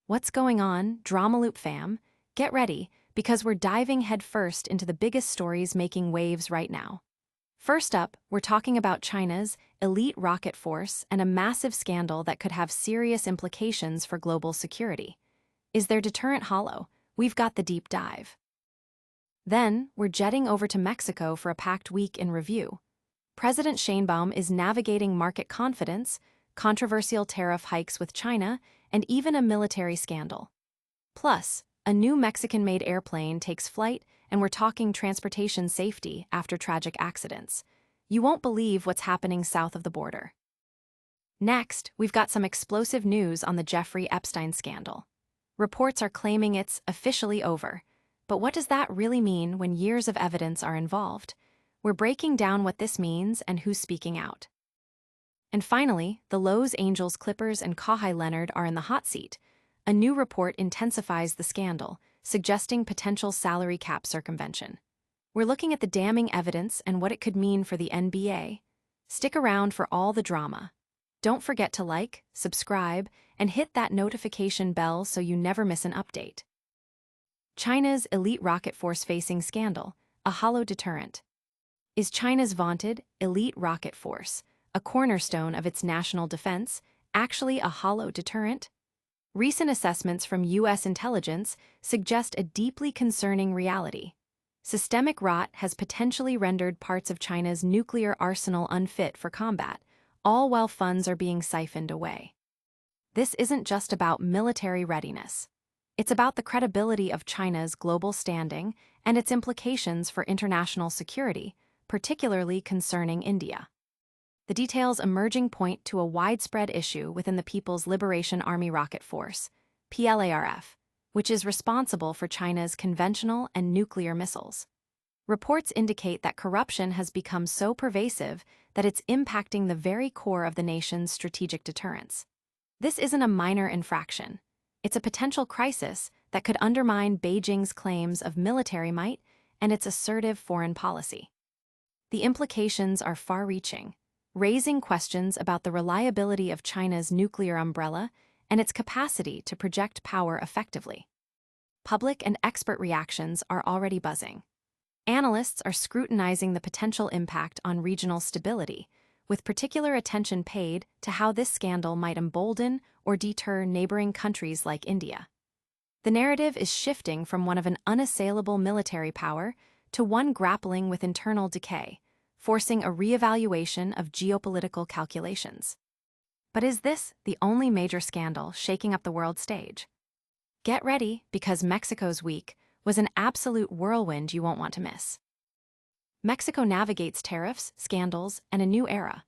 What's going on, Drama Loop fam? Get ready, because we're diving headfirst into the biggest stories making waves right now. First up, we're talking about China's elite rocket force and a massive scandal that could have serious implications for global security. Is their deterrent hollow? We've got the deep dive. Then, we're jetting over to Mexico for a packed week in review. President Sheinbaum is navigating market confidence, controversial tariff hikes with China, and even a military scandal. Plus, a new Mexican-made airplane takes flight, and we're talking transportation safety after tragic accidents. You won't believe what's happening south of the border. Next, we've got some explosive news on the Jeffrey Epstein scandal. Reports are claiming it's officially over. But what does that really mean when years of evidence are involved? We're breaking down what this means and who's speaking out. And finally, the Los Angeles Clippers and Kawhi Leonard are in the hot seat. A new report intensifies the scandal, suggesting potential salary cap circumvention. We're looking at the damning evidence and what it could mean for the NBA. Stick around for all the drama. Don't forget to like, subscribe, and hit that notification bell so you never miss an update. China's elite rocket force facing scandal, a hollow deterrent. Is China's vaunted elite rocket force, a cornerstone of its national defense, actually a hollow deterrent? Recent assessments from U.S. intelligence suggest a deeply concerning reality. Systemic rot has potentially rendered parts of China's nuclear arsenal unfit for combat, all while funds are being siphoned away. This isn't just about military readiness. It's about the credibility of China's global standing and its implications for international security, particularly concerning India. The details emerging point to a widespread issue within the People's Liberation Army Rocket Force, PLARF, which is responsible for China's conventional and nuclear missiles. Reports indicate that corruption has become so pervasive that it's impacting the very core of the nation's strategic deterrence. This isn't a minor infraction. It's a potential crisis that could undermine Beijing's claims of military might and its assertive foreign policy. The implications are far-reaching, raising questions about the reliability of China's nuclear umbrella and its capacity to project power effectively. Public and expert reactions are already buzzing. Analysts are scrutinizing the potential impact on regional stability, with particular attention paid to how this scandal might embolden or deter neighboring countries like India. The narrative is shifting from one of an unassailable military power to one grappling with internal decay, forcing a reevaluation of geopolitical calculations. But is this the only major scandal shaking up the world stage? Get ready, because Mexico's week was an absolute whirlwind you won't want to miss. Mexico navigates tariffs, scandals, and a new era.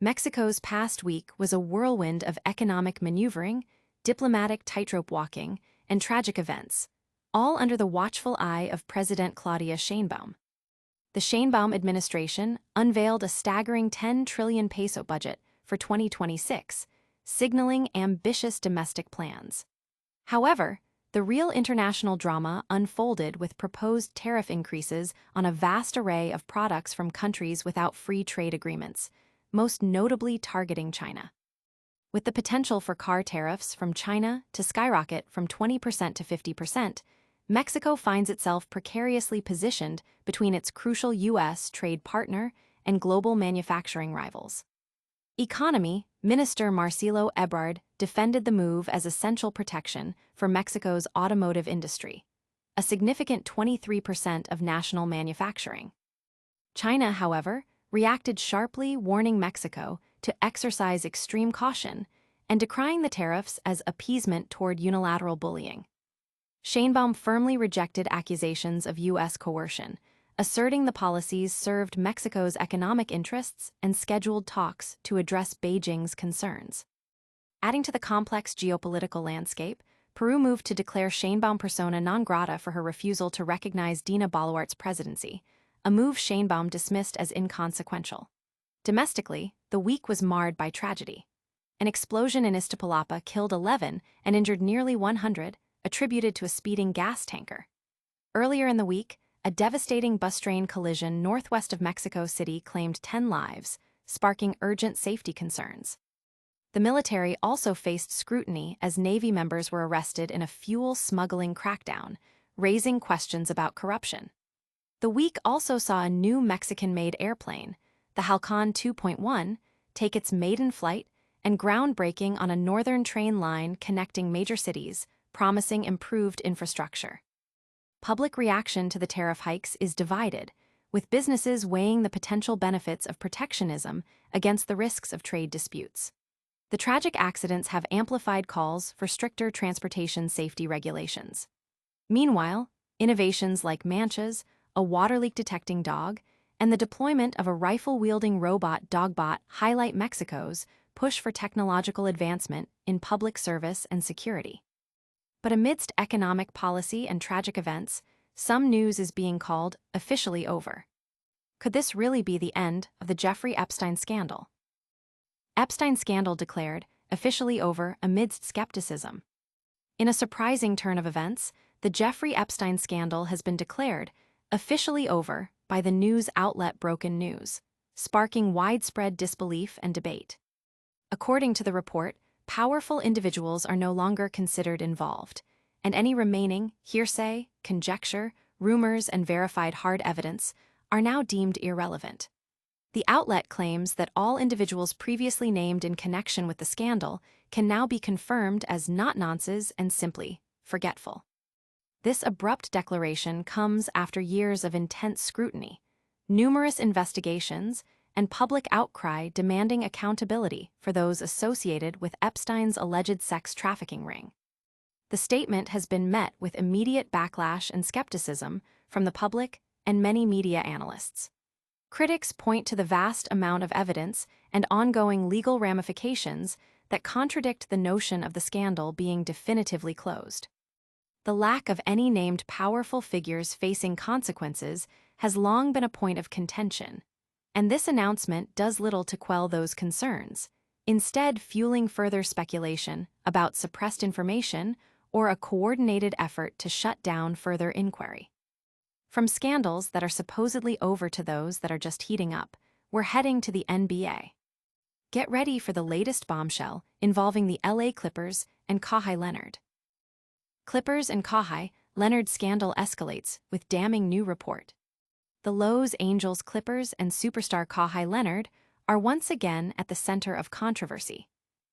Mexico's past week was a whirlwind of economic maneuvering, diplomatic tightrope walking, and tragic events, all under the watchful eye of President Claudia Sheinbaum. The Sheinbaum administration unveiled a staggering 10 trillion peso budget for 2026, signaling ambitious domestic plans. However, the real international drama unfolded with proposed tariff increases on a vast array of products from countries without free trade agreements, most notably targeting China. With the potential for car tariffs from China to skyrocket from 20% to 50%, Mexico finds itself precariously positioned between its crucial U.S. trade partner and global manufacturing rivals. Economy Minister Marcelo Ebrard defended the move as essential protection for Mexico's automotive industry, a significant 23% of national manufacturing. China, however, reacted sharply, warning Mexico to exercise extreme caution and decrying the tariffs as appeasement toward unilateral bullying. Sheinbaum firmly rejected accusations of U.S. coercion, asserting the policies served Mexico's economic interests and scheduled talks to address Beijing's concerns. Adding to the complex geopolitical landscape, Peru moved to declare Sheinbaum persona non grata for her refusal to recognize Dina Boluart's presidency, a move Sheinbaum dismissed as inconsequential. Domestically, the week was marred by tragedy. An explosion in Iztapalapa killed 11 and injured nearly 100, attributed to a speeding gas tanker. Earlier in the week, a devastating bus train collision northwest of Mexico City claimed 10 lives, sparking urgent safety concerns. The military also faced scrutiny as Navy members were arrested in a fuel smuggling crackdown, raising questions about corruption. The week also saw a new Mexican-made airplane, the Halcon 2.1, take its maiden flight and groundbreaking on a northern train line connecting major cities, promising improved infrastructure. Public reaction to the tariff hikes is divided, with businesses weighing the potential benefits of protectionism against the risks of trade disputes. The tragic accidents have amplified calls for stricter transportation safety regulations. Meanwhile, innovations like Manchas, a water leak detecting dog, and the deployment of a rifle-wielding robot dogbot highlight Mexico's push for technological advancement in public service and security. But amidst economic policy and tragic events, some news is being called officially over. Could this really be the end of the Jeffrey Epstein scandal? Epstein scandal declared officially over amidst skepticism. In a surprising turn of events, the Jeffrey Epstein scandal has been declared officially over by the news outlet Broken News, sparking widespread disbelief and debate. According to the report, powerful individuals are no longer considered involved, and any remaining hearsay, conjecture, rumors, and verified hard evidence are now deemed irrelevant. The outlet claims that all individuals previously named in connection with the scandal can now be confirmed as not nonces and simply forgetful. This abrupt declaration comes after years of intense scrutiny, numerous investigations, and public outcry demanding accountability for those associated with Epstein's alleged sex trafficking ring. The statement has been met with immediate backlash and skepticism from the public and many media analysts. Critics point to the vast amount of evidence and ongoing legal ramifications that contradict the notion of the scandal being definitively closed. The lack of any named powerful figures facing consequences has long been a point of contention, and this announcement does little to quell those concerns, instead fueling further speculation about suppressed information or a coordinated effort to shut down further inquiry. From scandals that are supposedly over to those that are just heating up, we're heading to the NBA. Get ready for the latest bombshell involving the LA Clippers and Kawhi Leonard. Clippers and Kawhi Leonard scandal escalates with damning new report. The Los Angeles Clippers and superstar Kawhi Leonard are once again at the center of controversy,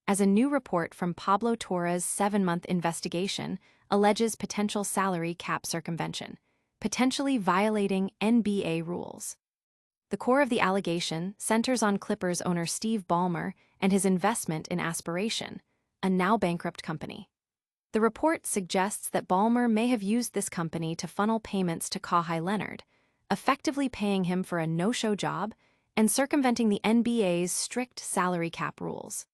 as a new report from Pablo Torre's 7-month investigation alleges potential salary cap circumvention, potentially violating NBA rules. The core of the allegation centers on Clippers owner Steve Ballmer and his investment in Aspiration, a now-bankrupt company. The report suggests that Ballmer may have used this company to funnel payments to Kawhi Leonard, effectively paying him for a no-show job and circumventing the NBA's strict salary cap rules.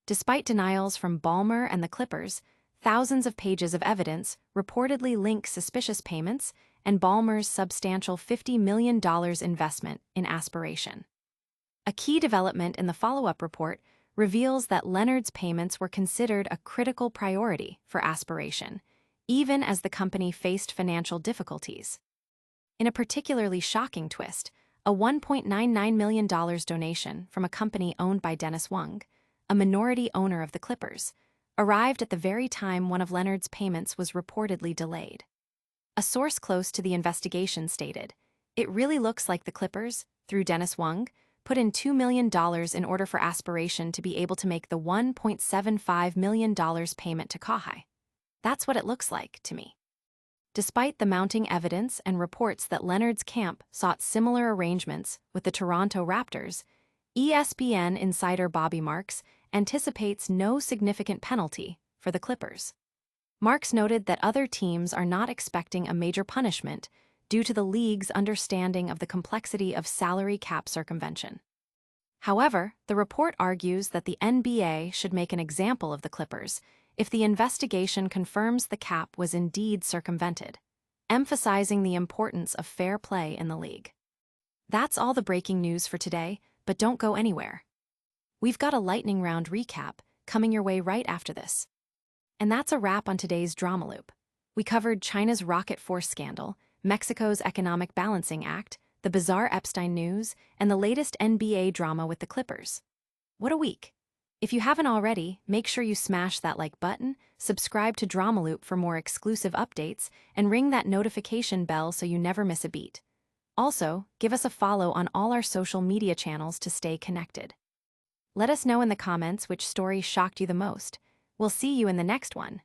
Despite denials from Ballmer and the Clippers, thousands of pages of evidence reportedly link suspicious payments and Ballmer's substantial $50 million investment in Aspiration. A key development in the follow-up report reveals that Leonard's payments were considered a critical priority for Aspiration, even as the company faced financial difficulties. In a particularly shocking twist, a $1.99 million donation from a company owned by Dennis Wang, a minority owner of the Clippers, arrived at the very time one of Leonard's payments was reportedly delayed. A source close to the investigation stated, "It really looks like the Clippers, through Dennis Wang, put in $2 million in order for Aspiration to be able to make the $1.75 million payment to Kawhi. That's what it looks like to me." Despite the mounting evidence and reports that Leonard's camp sought similar arrangements with the Toronto Raptors, ESPN insider Bobby Marks anticipates no significant penalty for the Clippers. Marks noted that other teams are not expecting a major punishment due to the league's understanding of the complexity of salary cap circumvention. However, the report argues that the NBA should make an example of the Clippers if the investigation confirms the cap was indeed circumvented, emphasizing the importance of fair play in the league. That's all the breaking news for today, but don't go anywhere. We've got a lightning round recap coming your way right after this. And that's a wrap on today's Drama Loop. We covered China's rocket force scandal, Mexico's Economic Balancing Act, the bizarre Epstein news, and the latest NBA drama with the Clippers. What a week! If you haven't already, make sure you smash that like button, subscribe to Drama Loop for more exclusive updates, and ring that notification bell so you never miss a beat. Also, give us a follow on all our social media channels to stay connected. Let us know in the comments which story shocked you the most. We'll see you in the next one.